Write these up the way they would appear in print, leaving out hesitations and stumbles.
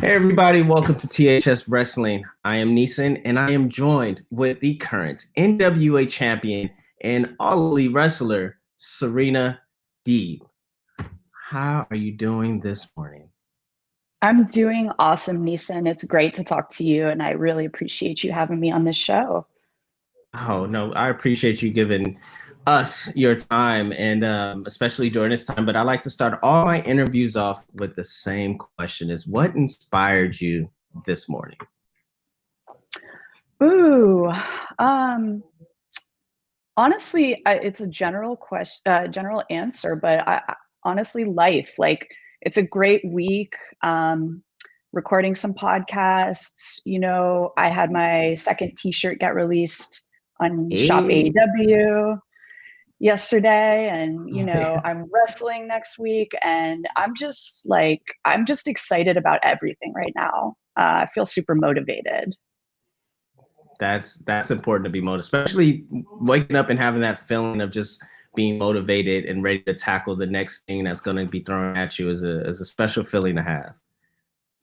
Hey everybody, welcome to THS Wrestling. I am Neesin and I am joined with the current NWA champion and all elite wrestler, Serena Deeb. How are you doing this morning? I'm doing awesome, Neesin. It's great to talk to you, and I really appreciate you having me on this show. Oh no, I appreciate you giving us your time and especially during this time. But I like to start all my interviews off with the same question: is what inspired you this morning? Ooh, um, honestly, it's a general question, general answer, but honestly, life. Like, it's a great week. Recording some podcasts. I had my second T-shirt get released on Shop Hey, AEW yesterday, and man, I'm wrestling next week, and I'm just excited about everything right now. I feel super motivated. that's important to be motivated, especially waking up and having that feeling of just being motivated and ready to tackle the next thing that's going to be thrown at you is a special feeling to have.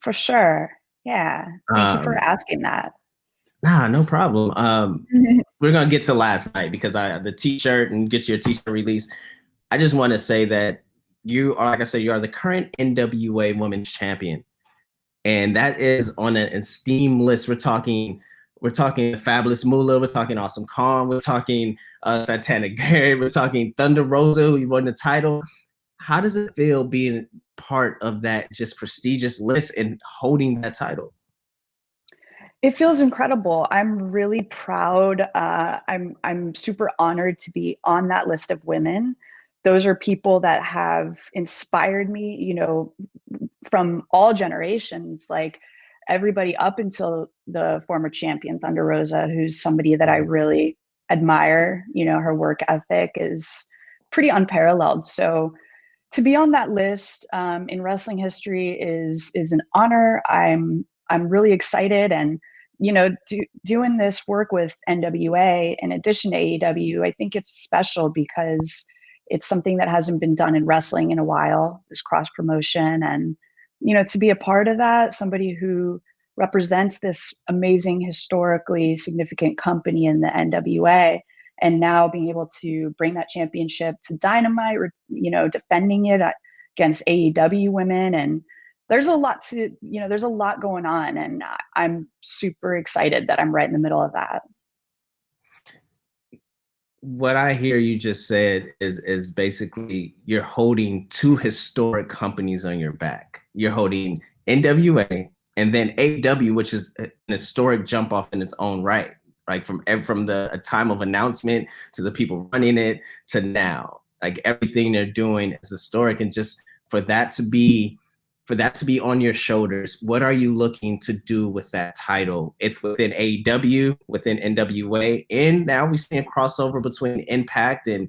For sure. Yeah, thank you for Um, asking that. nah, no problem. We're gonna get to last night because I the t-shirt and get your t-shirt release. I just want to say that you are, like I said, you are the current NWA Women's Champion, and that is on an esteemed list. We're talking Fabulous Moolah, we're talking Awesome Kong, we're talking Satanic Barry, we're talking Thunder Rosa, who won the title. How does it feel being part of that just prestigious list and holding that title? It feels incredible. I'm really proud. I'm super honored to be on that list of women. Those are people that have inspired me, from all generations, like everybody up until the former champion Thunder Rosa, who's somebody that I really admire. Her work ethic is pretty unparalleled. So to be on that list in wrestling history is an honor. I'm really excited, and doing this work with NWA in addition to AEW, I think it's special because it's something that hasn't been done in wrestling in a while. This cross promotion, and to be a part of that, somebody who represents this amazing historically significant company in the NWA, and now being able to bring that championship to Dynamite, defending it against AEW Women. And there's a lot going on, and I'm super excited that I'm right in the middle of that. What I hear you just said is basically you're holding two historic companies on your back. You're holding NWA and then AW, which is an historic jump off in its own right. Like from the a time of announcement to the people running it to now, like everything they're doing is historic, and just for that to be on your shoulders, what are you looking to do with that title? It's within AEW, within NWA, and now we're seeing crossover between Impact and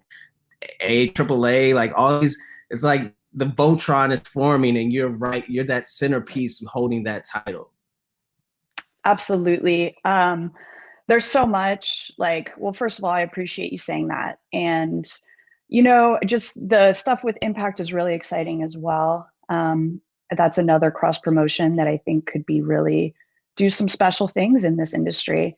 AAA. Like all these, it's like the Voltron is forming, and you're right. You're that centerpiece holding that title. Absolutely. There's so much, like, well, first of all, I appreciate you saying that. And, just the stuff with Impact is really exciting as well. That's another cross promotion that I think could be really do some special things in this industry.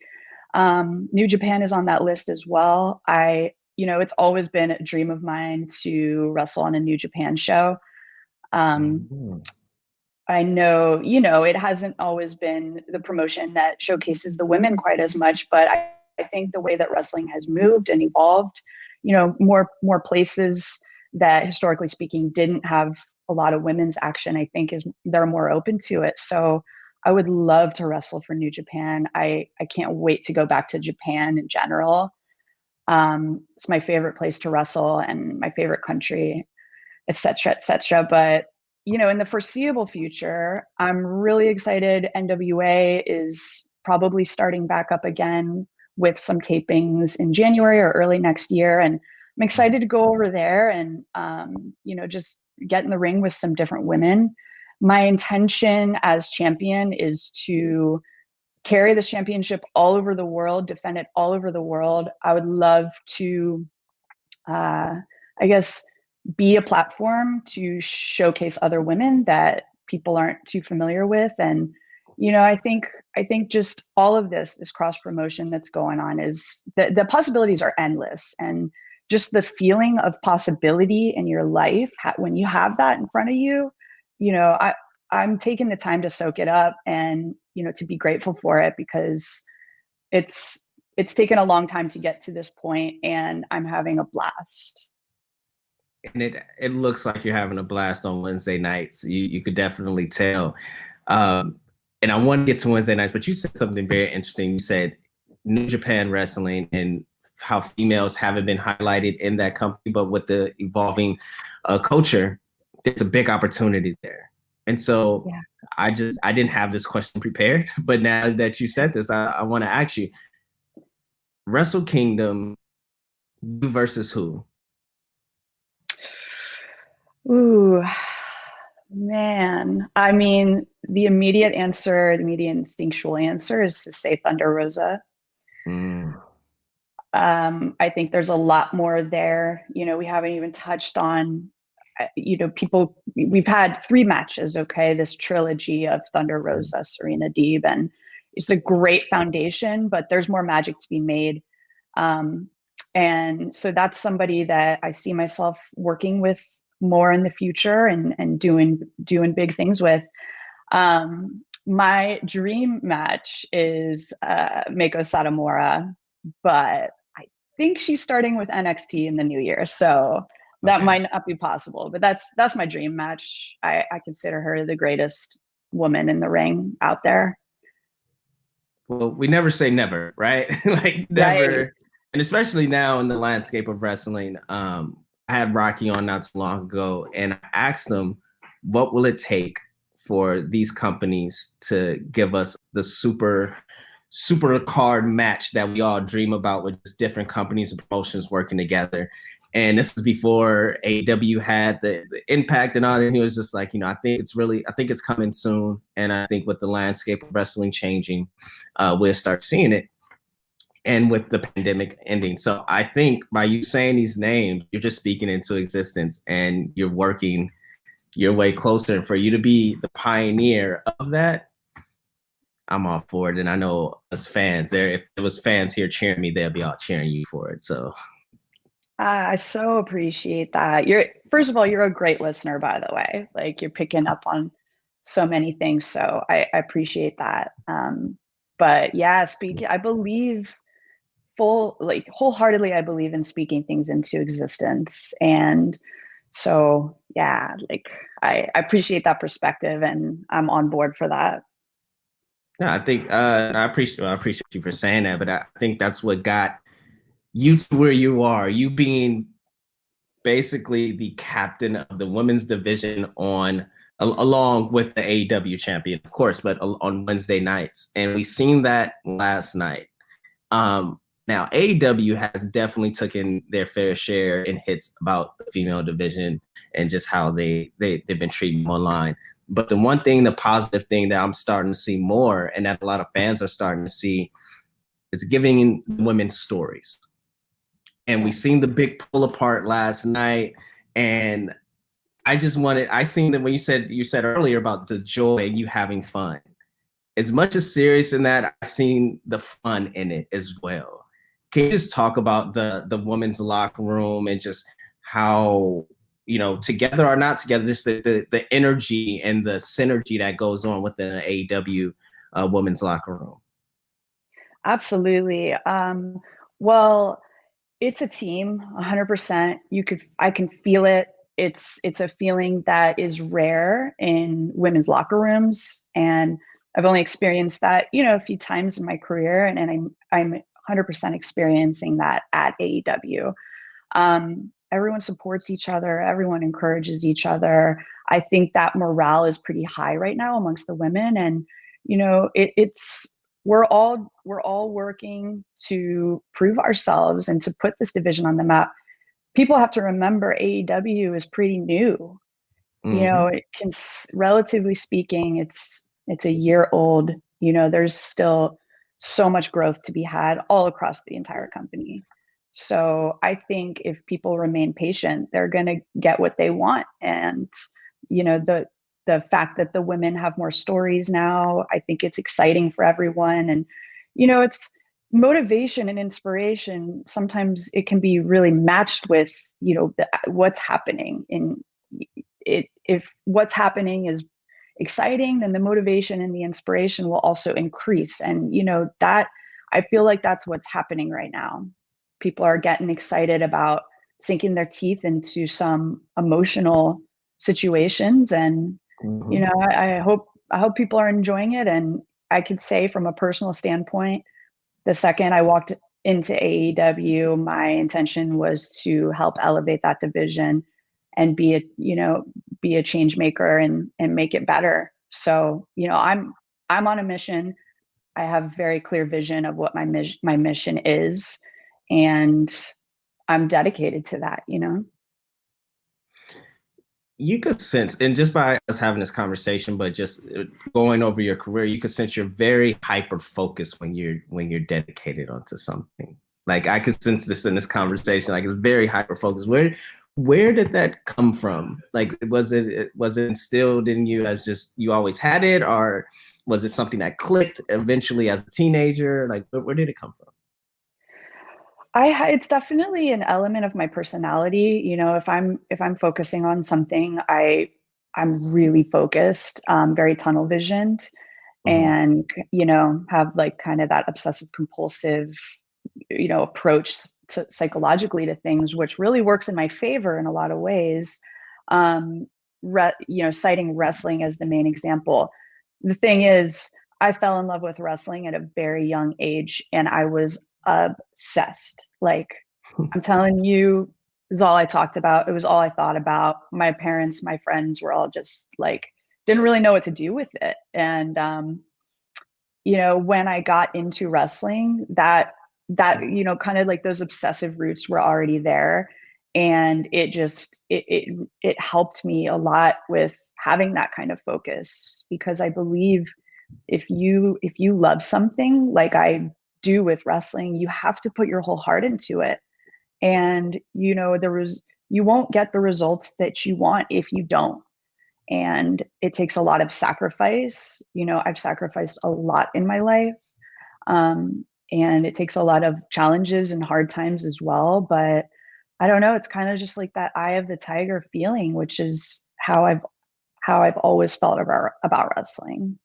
New Japan is on that list as well. It's always been a dream of mine to wrestle on a New Japan show. Um, Mm-hmm. I know, it hasn't always been the promotion that showcases the women quite as much, but I think the way that wrestling has moved and evolved, more places that historically speaking didn't have a lot of women's action, I think they're more open to it. So I would love to wrestle for New Japan. I can't wait to go back to Japan in general. It's my favorite place to wrestle and my favorite country, et cetera, et cetera. But in the foreseeable future, I'm really excited. NWA is probably starting back up again with some tapings in January or early next year. And I'm excited to go over there and, just get in the ring with some different women. My intention as champion is to carry this championship all over the world, defend it all over the world. I would love to, I guess, be a platform to showcase other women that people aren't too familiar with. And, I think just all of this cross promotion that's going on is the possibilities are endless. And just the feeling of possibility in your life, when you have that in front of you, I'm taking the time to soak it up and, to be grateful for it, because it's taken a long time to get to this point, and I'm having a blast. And it looks like you're having a blast on Wednesday nights. You could definitely tell. And I want to get to Wednesday nights, but you said something very interesting. You said New Japan Wrestling and how females haven't been highlighted in that company, but with the evolving culture, there's a big opportunity there. And so Yeah. I didn't have this question prepared, but now that you said this, I want to ask you, Wrestle Kingdom, you versus who? Ooh, man. I mean, the immediate instinctual answer is to say Thunder Rosa. Mm. I think there's a lot more there. We haven't even touched on, we've had 3 matches, okay? This trilogy of Thunder Rosa, Serena Deeb, and it's a great foundation, but there's more magic to be made. And so that's somebody that I see myself working with more in the future, and doing big things with. My dream match is Meiko Satomura, but I think she's starting with NXT in the new year, so that might not be possible. But that's my dream match. I consider her the greatest woman in the ring out there. Well, we never say never, right? Like never. Right. And especially now in the landscape of wrestling, I had Rocky on not too long ago, and I asked him, what will it take for these companies to give us the super card match that we all dream about, with just different companies and promotions working together? And this is before AEW had the impact and all that. And he was just like, I think it's coming soon. And I think with the landscape of wrestling changing, we'll start seeing it. And with the pandemic ending. So I think by you saying these names, you're just speaking into existence, and you're working your way closer. And for you to be the pioneer of that, I'm all for it. And I know as fans, if there was fans here cheering me, they'll be all cheering you for it. So I so appreciate that. First of all, you're a great listener, by the way. Like, you're picking up on so many things. So I appreciate that. But yeah, I believe wholeheartedly, I believe in speaking things into existence. And so, yeah, like I appreciate that perspective, and I'm on board for that. no, I think I appreciate you for saying that, but I think that's what got you to where you are. You being basically the captain of the women's division along with the AEW champion, of course, but on Wednesday nights. And we seen that last night. Now, AEW has definitely taken their fair share in hits about the female division and just how they've been treated online. But the positive thing that I'm starting to see more, and that a lot of fans are starting to see, is giving women stories. And we seen the big pull apart last night, and I seen that when you said earlier about the joy and you having fun. As much as serious in that, I seen the fun in it as well. Can you just talk about the women's locker room and just how, together or not together, just the energy and the synergy that goes on within an AEW women's locker room? Absolutely. Well, it's a team, 100%. I can feel it. It's a feeling that is rare in women's locker rooms, and I've only experienced that, a few times in my career, and I'm 100% experiencing that at AEW. Everyone supports each other. Everyone encourages each other. I think that morale is pretty high right now amongst the women, and it's we're all working to prove ourselves and to put this division on the map. People have to remember AEW is pretty new. Mm-hmm. It can, relatively speaking, it's a year old. There's still so much growth to be had all across the entire company. So I think if people remain patient, they're going to get what they want. And, the fact that the women have more stories now. I think it's exciting for everyone. And, it's motivation and inspiration. Sometimes it can be really matched with, what's happening in it. If what's happening is exciting, then the motivation and the inspiration will also increase. And, that I feel like that's what's happening right now. People are getting excited about sinking their teeth into some emotional situations. And, I hope people are enjoying it. And I could say from a personal standpoint, the second I walked into AEW, my intention was to help elevate that division and be a change maker and make it better. So, I'm on a mission. I have a very clear vision of what my mission is, and I'm dedicated to that, You could sense, and just by us having this conversation, but just going over your career, you could sense you're very hyper focused when you're dedicated onto something. Like I could sense this in this conversation. Like it's very hyper focused. Where did that come from? Like was it instilled in you as just you always had it, or was it something that clicked eventually as a teenager? Like where did it come from? It's definitely an element of my personality. If I'm focusing on something, I'm really focused, very tunnel visioned, and have like kind of that obsessive compulsive, approach to psychologically to things, which really works in my favor in a lot of ways. Citing wrestling as the main example. The thing is, I fell in love with wrestling at a very young age, and I was obsessed. Like, I'm telling you, this is all I talked about. It was all I thought about. My parents, my friends were all just like, didn't really know what to do with it. And, when I got into wrestling, that, kind of like those obsessive roots were already there. And it helped me a lot with having that kind of focus, because I believe if you love something like I do with wrestling, you have to put your whole heart into it. And you won't get the results that you want if you don't. And it takes a lot of sacrifice. I've sacrificed a lot in my life. And it takes a lot of challenges and hard times as well. But I don't know, it's kind of just like that eye of the tiger feeling, which is how I've always felt about wrestling.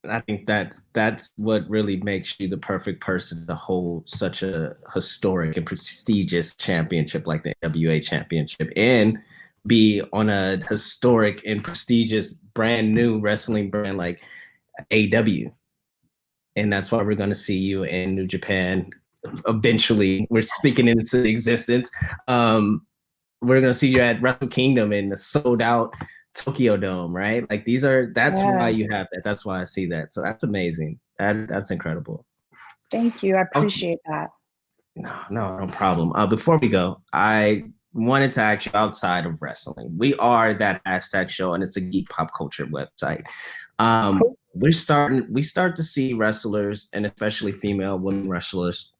I think that's what really makes you the perfect person to hold such a historic and prestigious championship like the NWA championship, and be on a historic and prestigious brand new wrestling brand like AEW. And that's why we're going to see you in New Japan eventually. We're speaking into existence. We're going to see you at Wrestle Kingdom in the sold out Tokyo Dome, right? Like that's why you have that. That's why I see that. So that's amazing. That's incredible. Thank you. I appreciate that. No problem. Before we go, I wanted to ask you, outside of wrestling, we are that hashtag show, and it's a geek pop culture website. Cool. We start to see wrestlers, and especially female women wrestlers,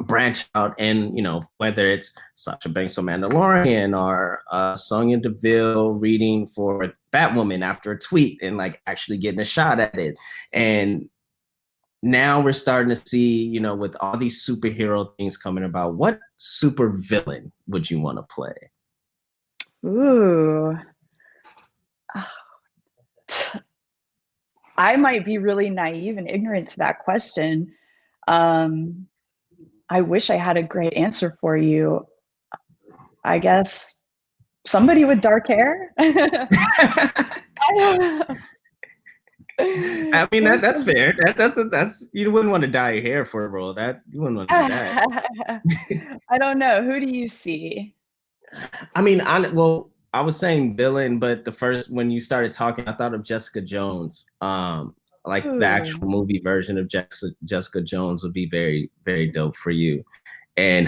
branch out, and whether it's Sasha Banks or Mandalorian, or Sonya Deville reading for Batwoman after a tweet and like actually getting a shot at it. And now we're starting to see, with all these superhero things coming about, what super villain would you want to play? Ooh. I might be really naive and ignorant to that question. I wish I had a great answer for you. I guess somebody with dark hair. I mean, that's fair. That's you wouldn't want to dye your hair for a role. That you wouldn't want to do that. I don't know. Who do you see? I mean, I was saying villain, but when you started talking, I thought of Jessica Jones. Like the actual movie version of Jessica Jones would be very, very dope for you. And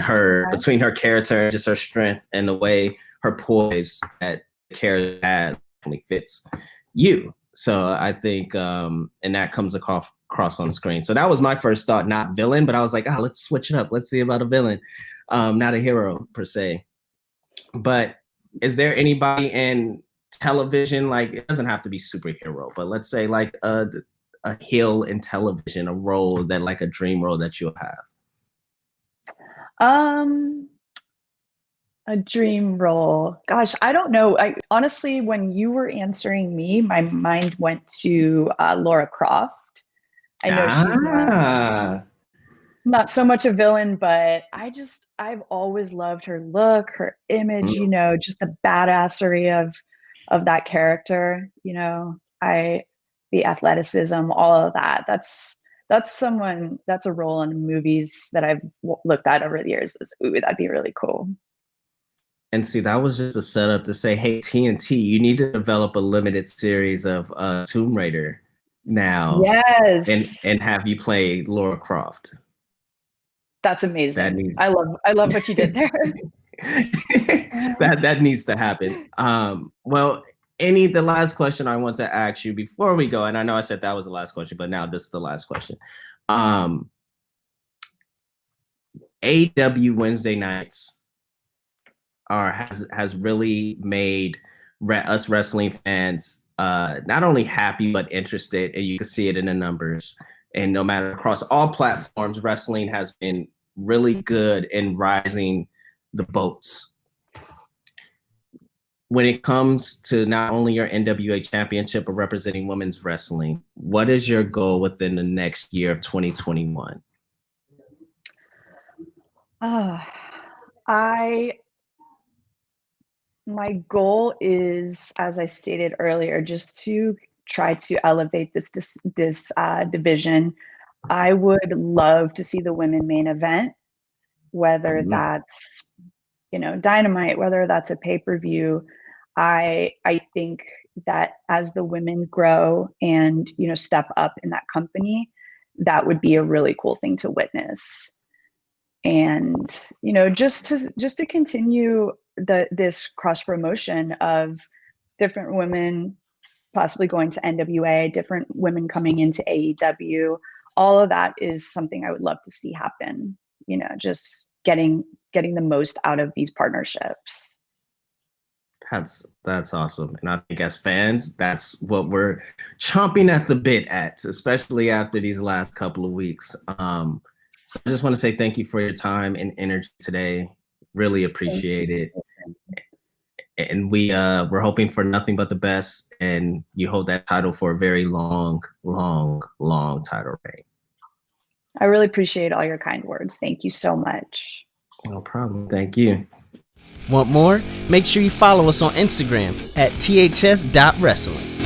between her character and just her strength and the way her poise that character has definitely fits you. So I think, and that comes across on screen. So that was my first thought, not villain, but I was like, let's switch it up. Let's see about a villain, not a hero per se. But is there anybody in television, like it doesn't have to be superhero, but let's say like a heel in television, a role that like a dream role that you'll have? A dream role. Gosh, I don't know. I honestly, when you were answering me, my mind went to Laura Croft. I know she's Ah. not so much a villain, but I've always loved her look, her image, Mm. you know, just the badassery of that character, you know. The athleticism, all of that. That's a role in movies that I've looked at over the years as, ooh, that'd be really cool. And see, that was just a setup to say, hey, TNT, you need to develop a limited series of Tomb Raider now, Yes. and have you play Laura Croft. That's That amazing. needs I love what you did there. that needs to happen. Well, the last question I want to ask you before we go, and I know I said that was the last question, but now this is the last question. AW Wednesday nights has really made us wrestling fans not only happy but interested, and you can see it in the numbers. And no matter across all platforms, wrestling has been really good in rising the boats. When it comes to not only your NWA championship but representing women's wrestling, what is your goal within the next year of 2021? My goal is, as I stated earlier, just to try to elevate this division. I would love to see the women main event, whether that's, you know, Dynamite, whether that's a pay-per-view. I think that as the women grow and, you know, step up in that company, that would be a really cool thing to witness. And, you know, just to continue this cross promotion of different women possibly going to NWA, different women coming into AEW. All of that is something I would love to see happen. You know, just getting the most out of these partnerships. That's awesome. And I think as fans, that's what we're chomping at the bit at, especially after these last couple of weeks. So I just want to say thank you for your time and energy today. Really appreciate it. And we're hoping for nothing but the best, and you hold that title for a very long, long, long title reign. I really appreciate all your kind words. Thank you so much. No problem. Thank you. Want more? Make sure you follow us on Instagram at ths.wrestling.